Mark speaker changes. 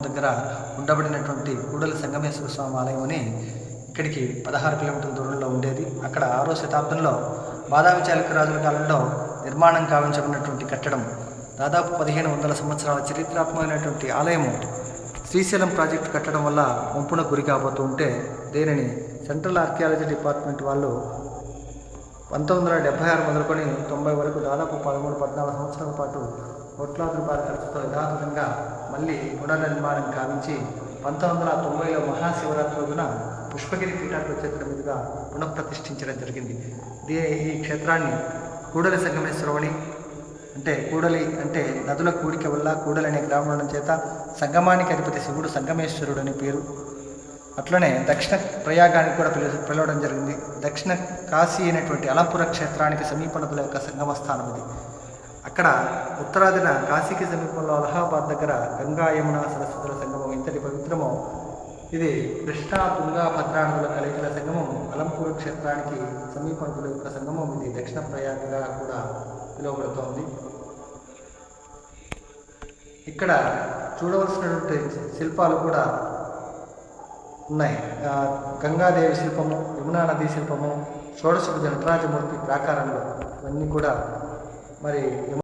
Speaker 1: దగ్గర ఉండబడినటువంటి కూడలి సంగమేశ్వర స్వామి ఆలయం అని ఇక్కడికి 16 కిలోమీటర్ల దూరంలో ఉండేది. అక్కడ 6వ శతాబ్దంలో బాదామి చాళుక్య రాజుల కాలంలో నిర్మాణం కావించబడినటువంటి కట్టడం. దాదాపు 1500 సంవత్సరాల చరిత్రాత్మకమైనటువంటి ఆలయము శ్రీశైలం ప్రాజెక్టు కట్టడం వల్ల ముంపున గురి కాబోతూ ఉంటే దీనిని సెంట్రల్ ఆర్కియాలజీ డిపార్ట్మెంట్ వాళ్ళు 1976 మొదలుకొని 90 వరకు దాదాపు 13-14 సంవత్సరాల పాటు కోట్లాది రూపాయల ఖర్చుతో యథాతథంగా మళ్ళీ పునర్నిర్మాణం కావించి 1990లో మహాశివరాత్రి రోజున పుష్పగిరి పీఠాధిపత్యుల మీదుగా పునఃప్రతిష్ఠించడం జరిగింది. ఈ క్షేత్రాన్ని కూడలి సంగమేశ్వరమని, అంటే కూడలి అంటే నదుల కూడిక వల్ల కూడలి అనే గ్రామం చేత సంగమానికి అధిపతి శివుడు సంగమేశ్వరుడు అని పేరు. అట్లనే దక్షిణ ప్రయాగానికి కూడా పిలవడం జరిగింది. దక్షిణ కాశీ అయినటువంటి అలంపుర క్షేత్రానికి సమీప నదుల యొక్క సంగమ స్థానం ఇది. అక్కడ ఉత్తరాదిన కాశీకి సమీపంలో అలహాబాద్ దగ్గర గంగా యమున సరస్వతుల సంగమం ఇంతటి పవిత్రమో ఇది కృష్ణా తుంగా భద్రా నదుల కలయికల సంగమం. అలంపూర్ క్షేత్రానికి సమీప నదుల యొక్క సంగమం ఇది దక్షిణ ప్రయాగగా కూడా పిలువబడుతోంది. ఇక్కడ చూడవలసినటువంటి శిల్పాలు కూడా ఉన్నాయి. గంగాదేవి శిల్పము, యమునా నదీ శిల్పము, షోడశభుజ నటరాజమూర్తి ప్రాకారంలో ఇవన్నీ కూడా మరి